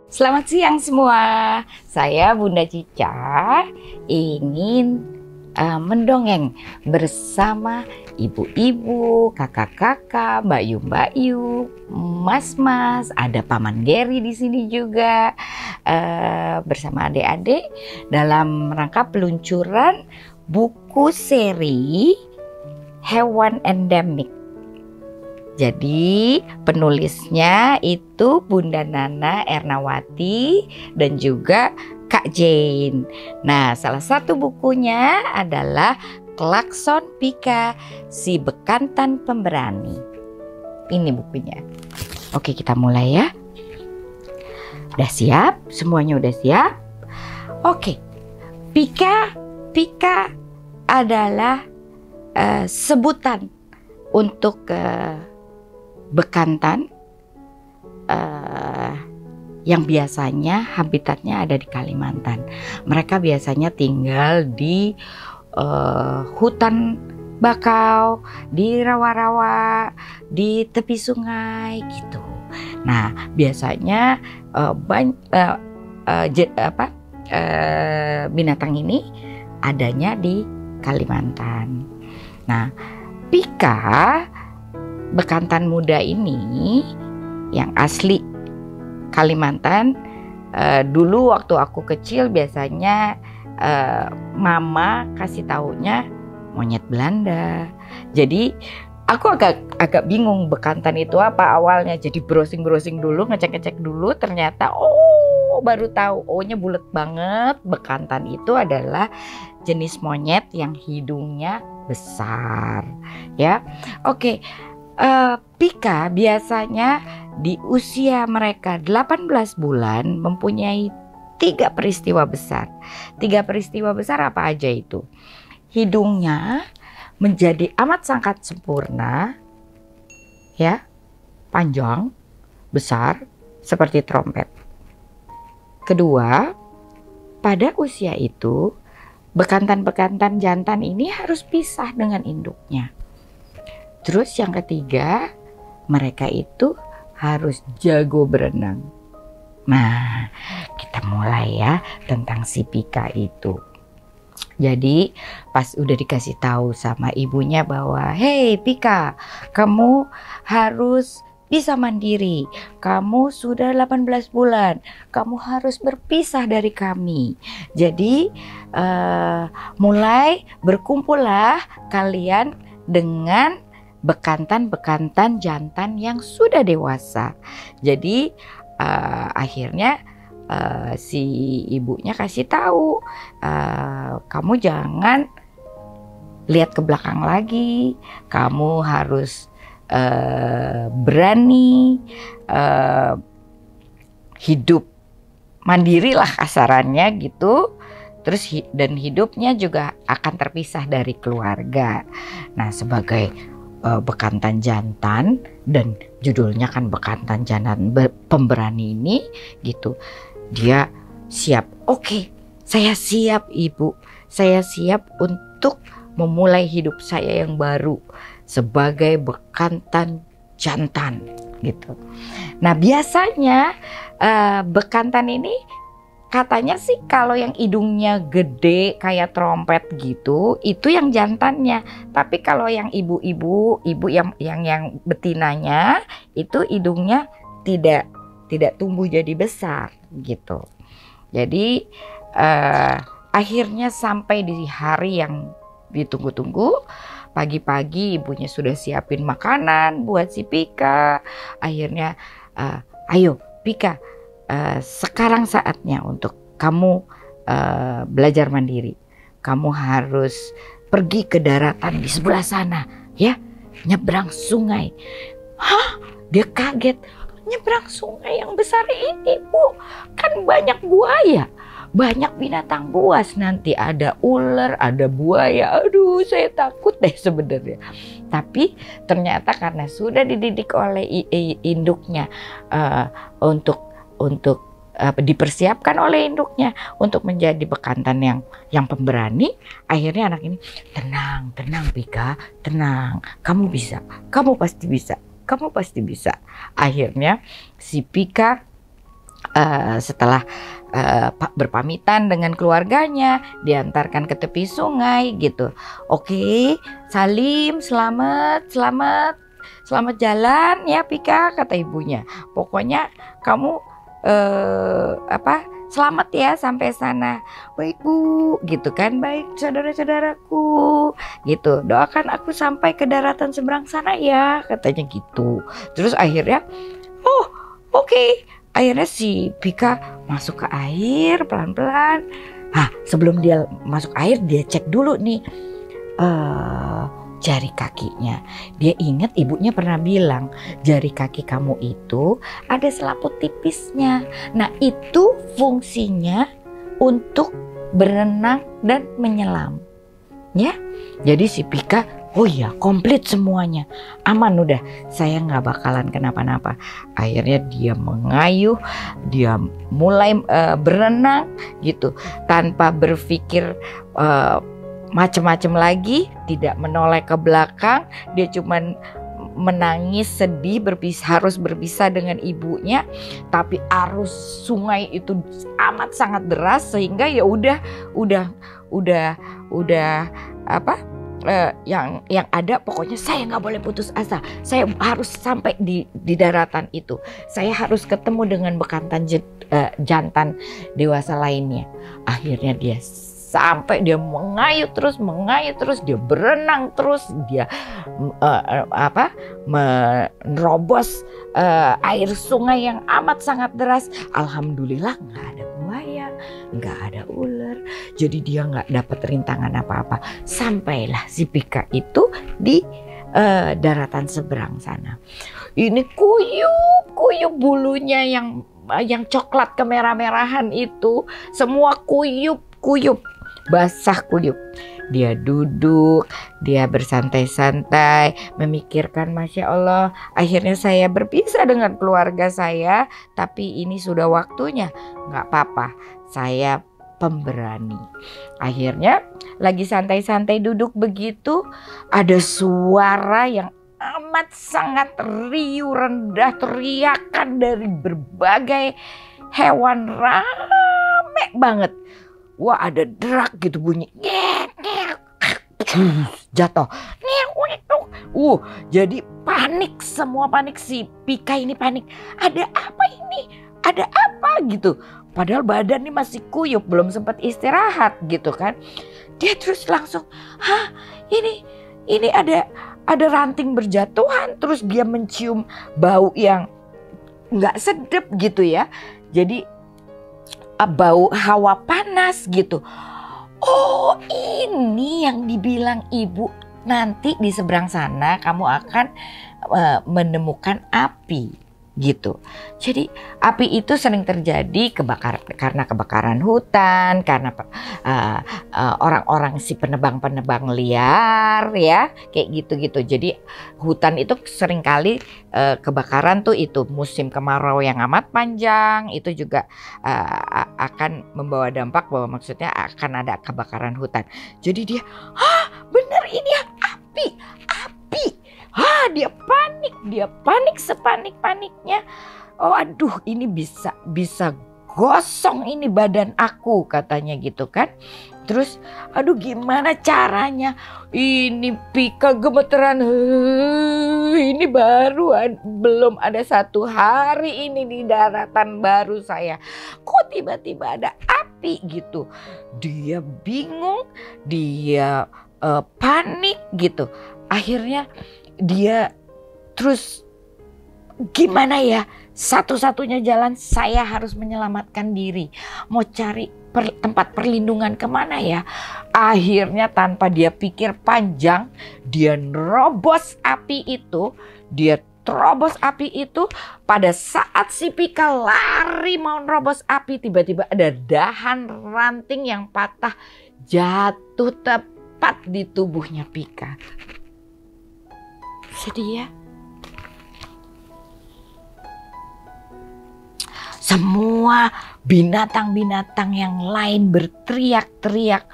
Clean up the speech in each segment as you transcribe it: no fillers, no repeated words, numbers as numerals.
Selamat siang semua. Saya Bunda Cica ingin mendongeng bersama ibu-ibu, kakak-kakak, mbak-yu, mas-mas, ada Paman Geri di sini juga bersama adik-adik dalam rangka peluncuran buku seri Hewan Endemik. Jadi penulisnya itu Bunda Nana Ernawati dan juga Kak Jane. Nah, salah satu bukunya adalah Klakson Pika, si bekantan pemberani. Ini bukunya. Oke, kita mulai ya. Udah siap? Semuanya udah siap? Oke. Pika adalah sebutan untuk bekantan yang biasanya habitatnya ada di Kalimantan. Mereka biasanya tinggal di hutan bakau, di rawa-rawa, di tepi sungai gitu. Nah, biasanya binatang ini adanya di Kalimantan. Nah, Pika bekantan muda ini yang asli Kalimantan. Dulu waktu aku kecil biasanya mama kasih taunya monyet Belanda. Jadi aku agak bingung bekantan itu apa awalnya. Jadi browsing dulu, ngecek dulu, ternyata baru tahu. Nya bulat banget. Bekantan itu adalah jenis monyet yang hidungnya besar, ya. Oke. Pika biasanya di usia mereka 18 bulan mempunyai 3 peristiwa besar. 3 peristiwa besar apa aja itu? Hidungnya menjadi amat sangat sempurna, ya, panjang, besar, seperti trompet. Kedua, pada usia itu bekantan-bekantan jantan ini harus pisah dengan induknya. Terus yang ketiga, mereka itu harus jago berenang. Nah, kita mulai ya tentang si Pika itu. Jadi pas udah dikasih tahu sama ibunya bahwa, "Hei Pika, kamu harus bisa mandiri. Kamu sudah 18 bulan. Kamu harus berpisah dari kami. Jadi mulai berkumpullah kalian dengan bekantan-bekantan jantan yang sudah dewasa." Jadi akhirnya si ibunya kasih tahu, kamu jangan lihat ke belakang lagi, kamu harus berani hidup mandiri lah kasarannya gitu. Terus dan hidupnya juga akan terpisah dari keluarga. Nah, sebagai bekantan jantan, dan judulnya kan bekantan jantan pemberani ini gitu, dia siap. Oke, saya siap ibu, saya siap untuk memulai hidup saya yang baru sebagai bekantan jantan gitu. Nah, biasanya bekantan ini katanya sih kalau yang hidungnya gede kayak trompet gitu, itu yang jantannya. Tapi kalau yang ibu yang betinanya itu hidungnya tidak tumbuh jadi besar gitu. Jadi akhirnya sampai di hari yang ditunggu-tunggu, pagi-pagi ibunya sudah siapin makanan buat si Pika. Akhirnya ayo Pika, sekarang saatnya untuk kamu belajar mandiri. Kamu harus pergi ke daratan di sebelah sana, ya, nyebrang sungai. Hah? Dia kaget. Nyebrang sungai yang besar ini, Bu? Kan banyak buaya, banyak binatang buas, nanti ada ular, ada buaya. Aduh, saya takut deh sebenarnya. Tapi ternyata karena sudah dididik oleh induknya untuk dipersiapkan oleh induknya untuk menjadi bekantan yang pemberani, akhirnya anak ini tenang Pika, tenang, kamu bisa, kamu pasti bisa. Akhirnya si Pika setelah berpamitan dengan keluarganya, diantarkan ke tepi sungai gitu. Oke, Salim, selamat jalan ya Pika, kata ibunya. Pokoknya kamu selamat ya sampai sana. Baik Bu, gitu kan. Baik saudara-saudaraku, gitu. Doakan aku sampai ke daratan seberang sana ya, katanya gitu. Terus akhirnya, oh oke. Akhirnya si Pika masuk ke air pelan-pelan. Sebelum dia masuk air, dia cek dulu nih jari kakinya. Dia ingat ibunya pernah bilang, jari kaki kamu itu ada selaput tipisnya. Nah, itu fungsinya untuk berenang dan menyelam. Ya, jadi si Pika, oh ya, komplit semuanya, aman udah, saya nggak bakalan kenapa-napa. Akhirnya dia mengayuh, dia mulai berenang gitu, tanpa berpikir macem-macem lagi, tidak menoleh ke belakang. Dia cuman menangis sedih, harus berpisah dengan ibunya, tapi arus sungai itu amat sangat deras sehingga ya udah yang ada pokoknya saya nggak boleh putus asa, saya harus sampai di daratan itu, saya harus ketemu dengan bekantan jantan dewasa lainnya. Akhirnya dia sampai, dia mengayuh terus, dia berenang terus, dia menerobos air sungai yang amat sangat deras. Alhamdulillah nggak ada buaya, nggak ada ular, jadi dia nggak dapat rintangan apa-apa. Sampailah si Pika itu di daratan seberang sana. Ini kuyup bulunya yang coklat kemerah-merahan itu, semua kuyup, basah kuyup. Dia duduk, dia bersantai-santai, memikirkan, Masya Allah, akhirnya saya berpisah dengan keluarga saya, tapi ini sudah waktunya. Nggak apa-apa, saya pemberani. Akhirnya lagi santai-santai duduk begitu, ada suara yang amat sangat riuh rendah, teriakan dari berbagai hewan, rame banget. Wah, ada derak gitu bunyi, jatuh, jadi panik, semua panik. Si Pika ini panik, ada apa ini, ada apa gitu. Padahal badan ini masih kuyup, belum sempat istirahat gitu kan. Dia terus langsung, ini ada ranting berjatuhan. Terus dia mencium bau yang nggak sedap gitu ya. Jadi bau hawa panas gitu. Oh, ini yang dibilang ibu, nanti di seberang sana kamu akan menemukan api gitu. Jadi api itu sering terjadi karena kebakaran hutan, karena orang-orang si penebang liar ya, kayak gitu-gitu. Jadi hutan itu seringkali kebakaran tuh, itu musim kemarau yang amat panjang itu juga akan membawa dampak bahwa maksudnya akan ada kebakaran hutan. Jadi dia, bener ini api. Dia panik sepanik-paniknya. Oh aduh, ini bisa gosong ini badan aku, katanya gitu kan. Terus aduh gimana caranya, ini Pika gemeteran. Ini belum ada 1 hari ini di daratan baru saya, kok tiba-tiba ada api gitu. Dia bingung, dia panik gitu. Akhirnya dia terus, gimana ya, satu-satunya jalan saya harus menyelamatkan diri. Mau cari tempat perlindungan kemana ya? Akhirnya tanpa dia pikir panjang, dia nerobos api itu. Pada saat si Pika lari mau nerobos api, tiba-tiba ada dahan ranting yang patah jatuh tepat di tubuhnya Pika. Sedih ya? Semua binatang-binatang yang lain berteriak-teriak,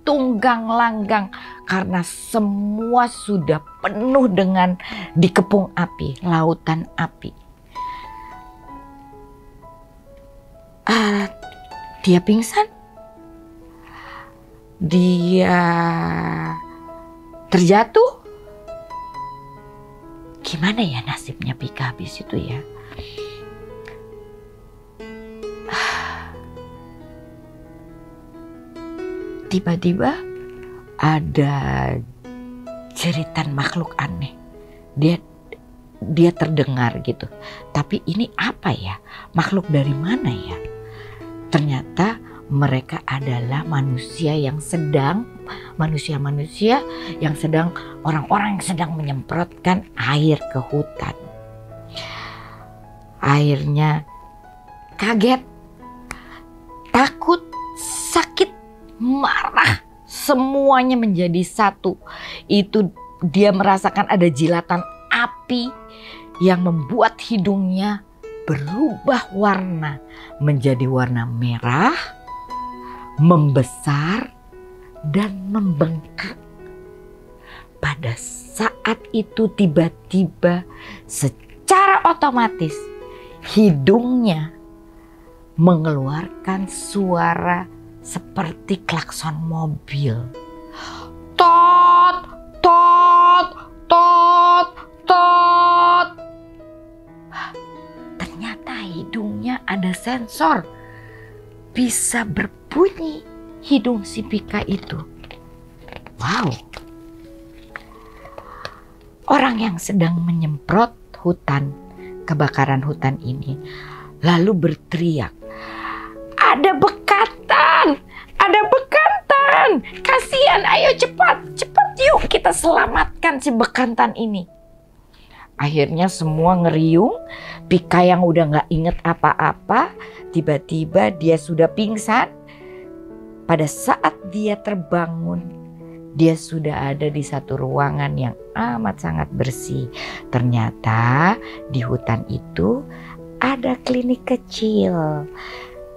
tunggang langgang, karena semua sudah penuh dengan dikepung api, lautan api. dia pingsan, dia terjatuh. Gimana ya nasibnya Pika habis itu ya? Tiba-tiba ada jeritan makhluk aneh. Dia terdengar gitu. Tapi ini apa ya? Makhluk dari mana ya? Ternyata mereka adalah manusia yang sedang orang-orang yang sedang menyemprotkan air ke hutan. Airnya kaget, takut, sakit, marah, semuanya menjadi satu. Itu dia merasakan ada jilatan api yang membuat hidungnya berubah warna menjadi warna merah, membesar dan membengkak. Pada saat itu tiba-tiba secara otomatis hidungnya mengeluarkan suara seperti klakson mobil. Tot, tot, tot, tot. Ternyata hidungnya ada sensor. Bisa berbunyi hidung si Pika itu. Wow. Orang yang sedang menyemprot hutan, kebakaran hutan ini, lalu berteriak, "Ada bekantan! Ada bekantan! Kasihan, ayo cepat yuk kita selamatkan si bekantan ini." Akhirnya semua ngeriung. Pika yang udah gak inget apa-apa, tiba-tiba dia sudah pingsan. Pada saat dia terbangun, dia sudah ada di satu ruangan yang amat sangat bersih. Ternyata di hutan itu ada klinik kecil.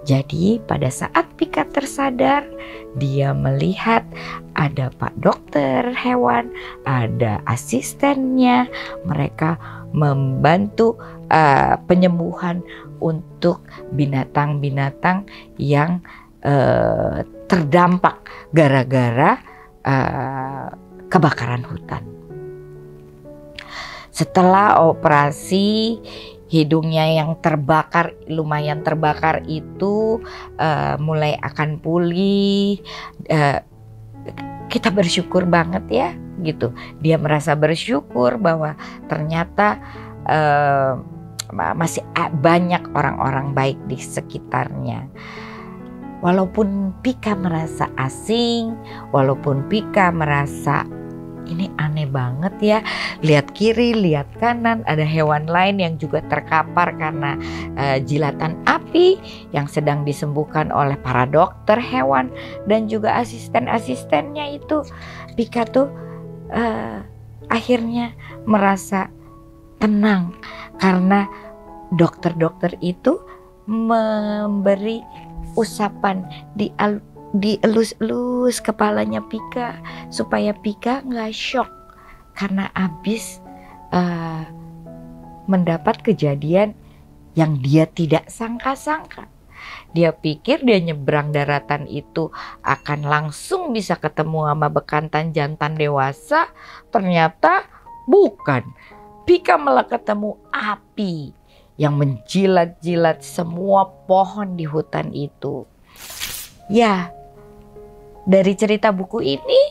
Jadi pada saat Pika tersadar, dia melihat ada Pak Dokter hewan, ada asistennya. Mereka membantu penyembuhan untuk binatang-binatang yang terdampak gara-gara kebakaran hutan. Setelah operasi, hidungnya yang lumayan terbakar itu mulai akan pulih. Kita bersyukur banget ya gitu. Dia merasa bersyukur bahwa ternyata masih banyak orang-orang baik di sekitarnya. Walaupun Pika merasa asing, walaupun Pika merasa ini aneh banget ya, lihat kiri, lihat kanan, ada hewan lain yang juga terkapar karena jilatan api yang sedang disembuhkan oleh para dokter hewan dan juga asisten-asistennya itu. Pika tuh akhirnya merasa tenang karena dokter-dokter itu memberi usapan dielus-elus kepalanya Pika supaya Pika nggak shock karena habis mendapat kejadian yang dia tidak sangka-sangka. Dia pikir dia nyebrang daratan itu akan langsung bisa ketemu sama bekantan jantan dewasa. Ternyata bukan. Pika malah ketemu api yang menjilat-jilat semua pohon di hutan itu. Ya, dari cerita buku ini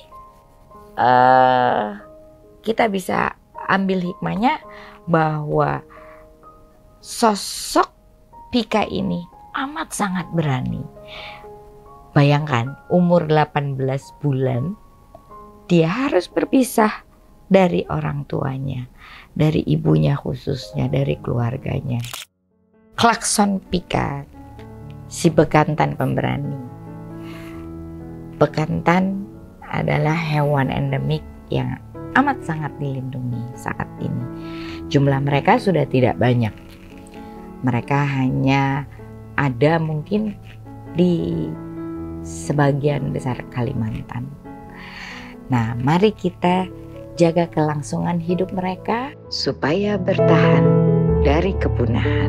kita bisa ambil hikmahnya bahwa sosok Pika ini amat sangat berani. Bayangkan umur 18 bulan dia harus berpisah dari orang tuanya, dari ibunya khususnya, dari keluarganya. Klakson Pika, si bekantan pemberani. Bekantan adalah hewan endemik yang amat sangat dilindungi saat ini. Jumlah mereka sudah tidak banyak. Mereka hanya ada mungkin di sebagian besar Kalimantan. Nah, mari kita jaga kelangsungan hidup mereka supaya bertahan dari kepunahan.